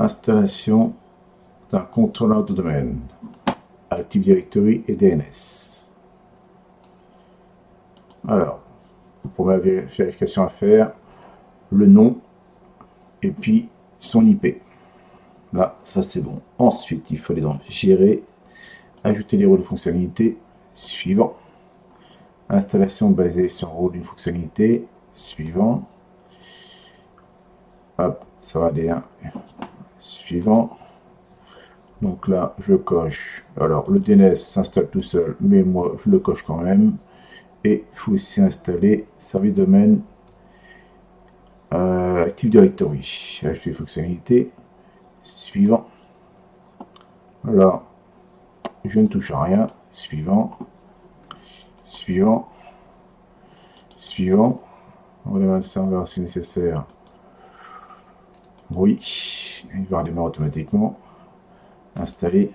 Installation d'un contrôleur de domaine, Active Directory et DNS. Alors, pour ma vérification à faire, le nom et puis son IP. Là, ça c'est bon. Ensuite, il fallait donc gérer, ajouter les rôles de fonctionnalité, suivant. Installation basée sur le rôle d'une fonctionnalité, suivant. Hop, ça va aller, hein. Suivant. Donc là, je coche. Alors, le DNS s'installe tout seul, mais moi, je le coche quand même. Et il faut aussi installer service domaine Active Directory. Ajouter les fonctionnalités. Suivant. Alors, je ne touche à rien. Suivant. Suivant. Suivant. On va démarrer le serveur si nécessaire. Oui. Il va redémarrer automatiquement. Installer.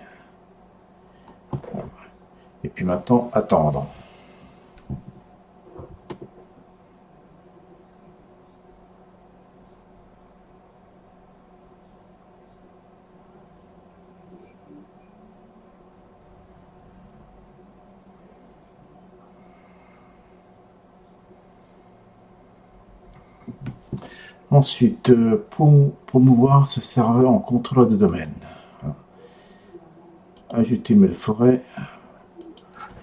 Et puis maintenant, attendre. Ensuite, pour promouvoir ce serveur en contrôleur de domaine. Ajouter mail forêt.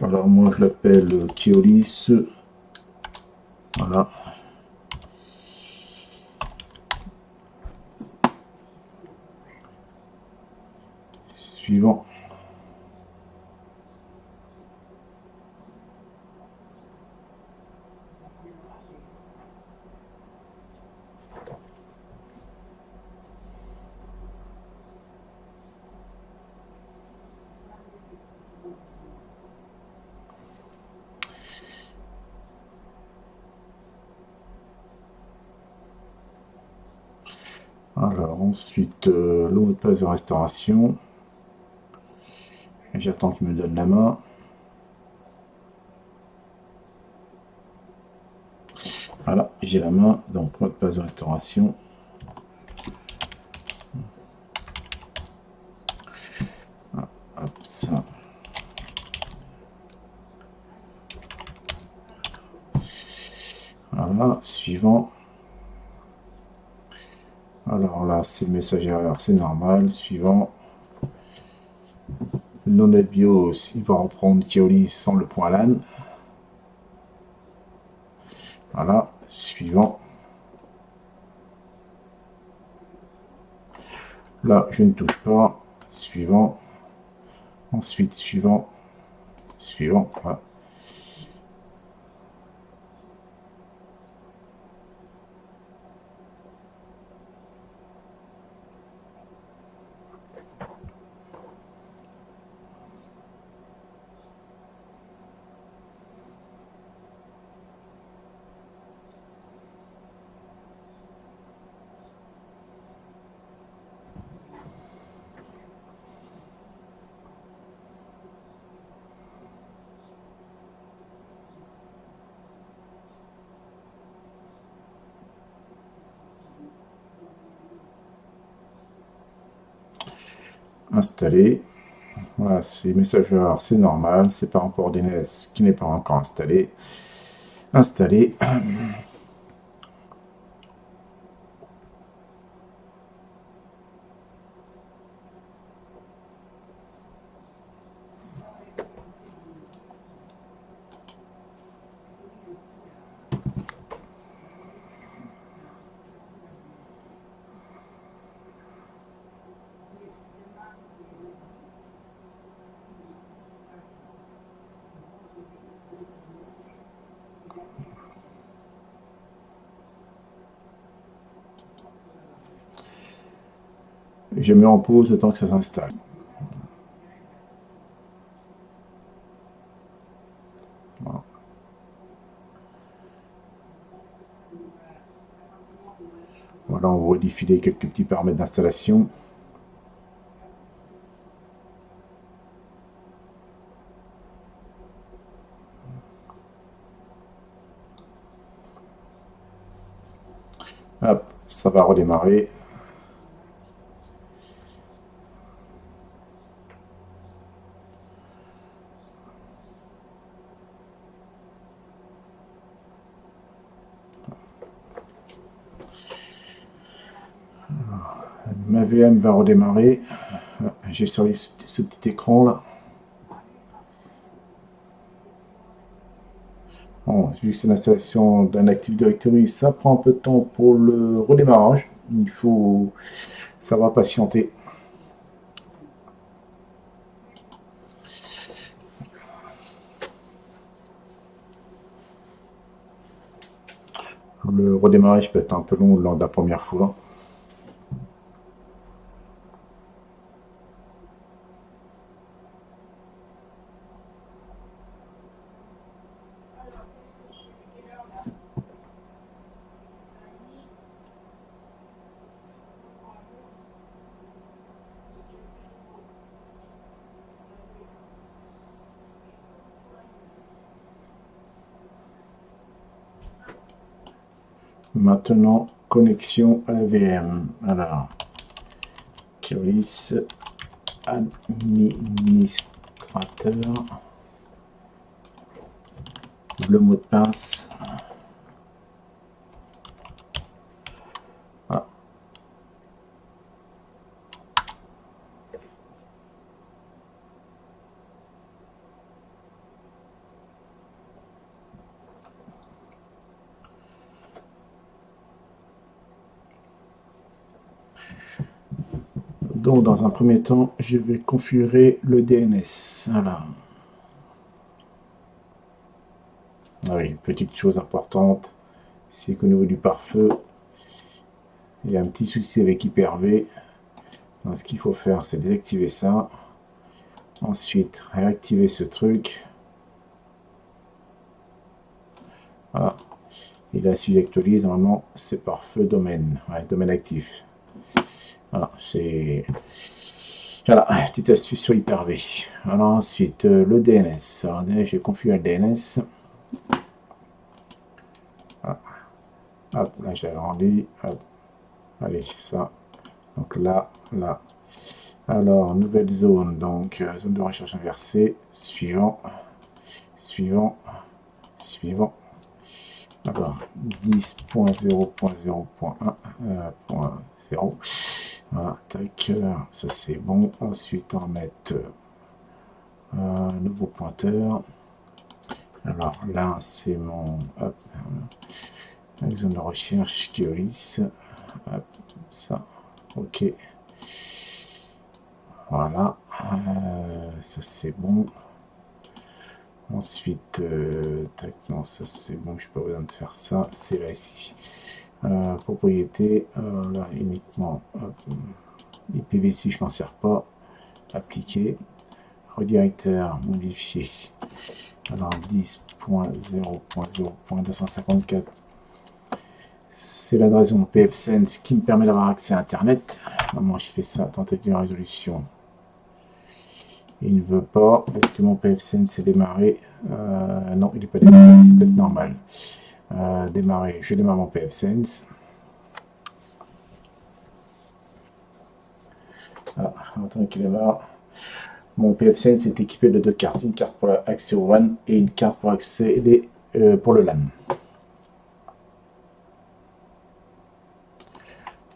Alors moi je l'appelle Keolis. Voilà. Suivant. Alors ensuite, le mot de passe de restauration. J'attends qu'il me donne la main. Voilà, j'ai la main. Donc mot de passe de restauration. Hop, ça. Voilà, suivant. Alors là, c'est le message erreur, c'est normal. Suivant. Le nom de BIOS, il va reprendre Keolis sans le point LAN. Voilà, suivant. Là, je ne touche pas. Suivant. Ensuite, suivant. Suivant. Voilà. Installé. Voilà, c'est messageur, c'est normal. C'est par rapport au DNS qui n'est pas encore installé. Installé. Je mets en pause le temps que ça s'installe. Voilà. Voilà, on voit défiler quelques petits paramètres d'installation. Hop, ça va redémarrer. Ma VM va redémarrer. J'ai servi ce petit écran là. Bon, vu que c'est l'installation d'un Active Directory, ça prend un peu de temps pour le redémarrage. Il faut savoir patienter. Le redémarrage peut être un peu long lors de la première fois. Maintenant, connexion à la VM. Alors, Keris, administrateur, le mot de passe. Voilà. Donc, dans un premier temps, je vais configurer le DNS. Voilà. Ah oui, petite chose importante, c'est qu'au niveau du pare-feu, il y a un petit souci avec Hyper-V. Donc, ce qu'il faut faire, c'est désactiver ça. Ensuite, réactiver ce truc. Voilà. Et là, si j'actualise, normalement, c'est pare-feu domaine. Ouais, domaine actif. Voilà, c'est... Voilà, petite astuce sur Hyper-V. Alors ensuite, le DNS. Alors, je vais configurer le DNS. Voilà. Hop, là j'ai agrandi. Hop. Allez, ça. Donc là, là. Alors, nouvelle zone. Donc, zone de recherche inversée. Suivant. Suivant. Suivant. Alors, 10.0.0.1.0. Voilà, tac, ça c'est bon. Ensuite, on va mettre un nouveau pointeur. Alors là, c'est mon zone de recherche Keris. Hop, ça, ok. Voilà, ça c'est bon. Ensuite, tac, non, ça c'est bon, je n'ai pas besoin de faire ça. C'est là ici. Propriété, là uniquement IPv6, je m'en sers pas. Appliquer. Redirecteur modifié. Alors 10.0.0.254, c'est l'adresse de mon pfSense qui me permet d'avoir accès à Internet. Moi je fais ça, tentative de résolution. Il ne veut pas. Est-ce que mon pfSense est démarré? Non, il n'est pas démarré, c'est peut-être normal. Démarrer, je démarre mon pfSense. Ah, attendez qu'il démarre. Mon pfSense est équipé de deux cartes. Une carte pour l'accès au WAN et une carte pour accéder pour le LAN.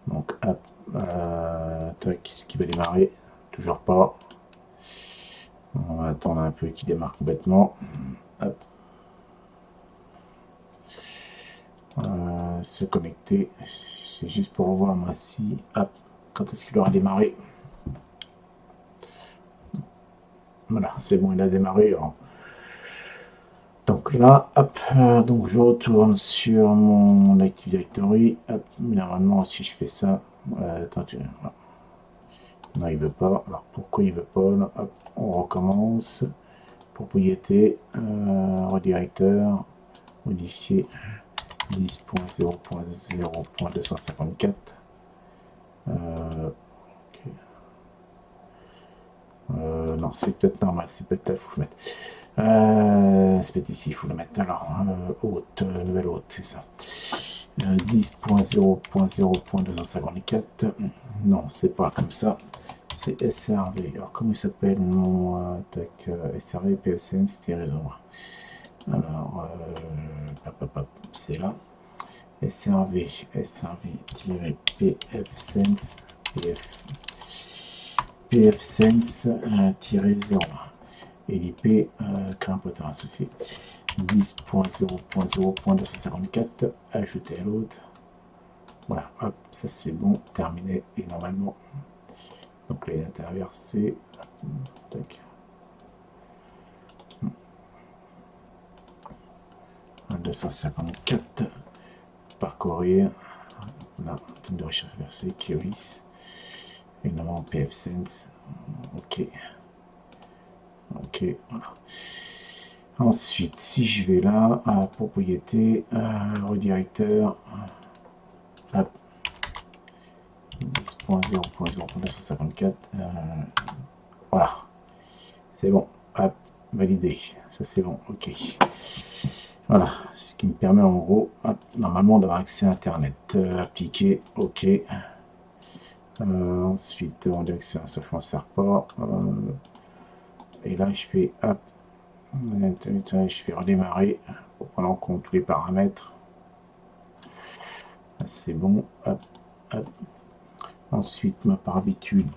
Donc, hop, ce qui va démarrer? Toujours pas. On va attendre un peu qu'il démarre complètement. Hop. Se connecter. C'est juste pour voir moi si. Hop, quand est-ce qu'il aura démarré? Voilà, c'est bon, il a démarré. Alors. Donc là, hop, donc je retourne sur mon Active Directory. Hop, normalement, si je fais ça, attends, non, il veut pas. Alors pourquoi il veut pas là? Hop, on recommence. Propriété, redirecteur, modifier 10.0.0.254. Okay. Non, c'est peut-être normal, c'est peut-être là, il faut que je mette. C'est peut-être ici, il faut le mettre. Alors, hôte, nouvelle hôte, c'est ça. 10.0.0.254. Non, c'est pas comme ça. C'est SRV. Alors, comment il s'appelle mon SRV pfSense, c'était réseau. Alors, c'est là. SRV, SRV-pfSense. pfSense-0 et l'IP crée un pointeur associé 10.0.0.254 ajouter à l'autre. Voilà, hop, ça c'est bon, terminé. Et normalement, donc les interversés, tac. 254 parcourir. On a un thème de recherche versé, Keolis, évidemment pfSense. Ok, ok, voilà. Ensuite, si je vais là, à propriété, redirecteur, 10.0.0.254, voilà, c'est bon, hop, validé, ça c'est bon, ok. Voilà, ce qui me permet en gros, hop, normalement d'avoir accès à Internet, appliqué, ok. Ensuite, en direction, ça ne sert pas. Et là, je fais, hop, je vais redémarrer pour prendre en compte tous les paramètres. C'est bon, hop, hop. Ensuite, par habitude,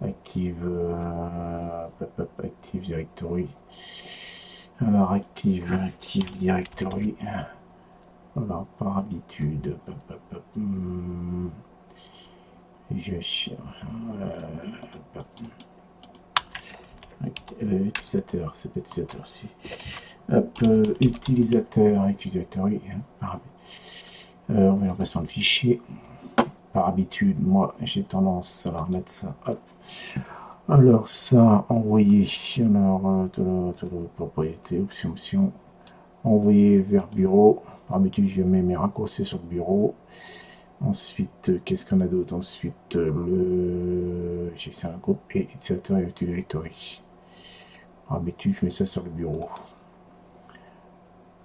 active, active directory. Alors, active directory. Alors, par habitude, je cherche. Utilisateur, c'est pas utilisateur aussi. Hop, utilisateur, active directory. On va remplacement de fichier. Par habitude, moi, j'ai tendance à remettre ça. Hop. Alors, ça, envoyer. Alors, de propriété, option. Envoyer vers bureau. Par habitude, je mets mes raccourcis sur le bureau. Ensuite, qu'est-ce qu'on a d'autre? Ensuite, le gestion un groupe et utilisateur et active directory. Par habitude, je mets ça sur le bureau.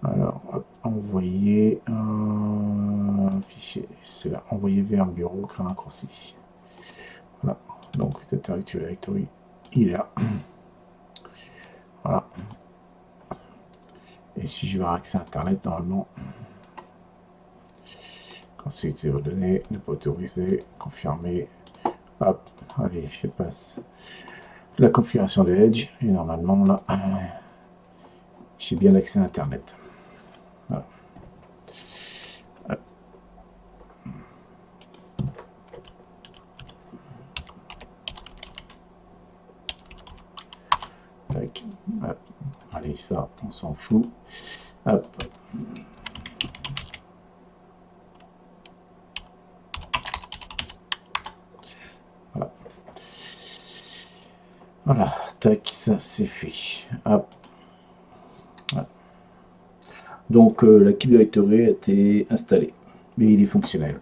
Alors, hop, envoyer un fichier, c'est là, envoyer vers le bureau, créer un raccourci. Voilà, donc utilisateur active directory, il est là. Voilà. Et si je vais avoir accès à Internet, normalement, consulter vos données, ne pas autoriser, confirmer. Hop, allez, je passe la configuration de Edge et normalement là, j'ai bien accès à Internet. Voilà. Hop. Tac. Hop. Allez, ça, on s'en fout. Hop. Voilà. Voilà, tac, ça c'est fait. Hop. Voilà. Donc l'Active Directory a été installé, mais il est fonctionnel.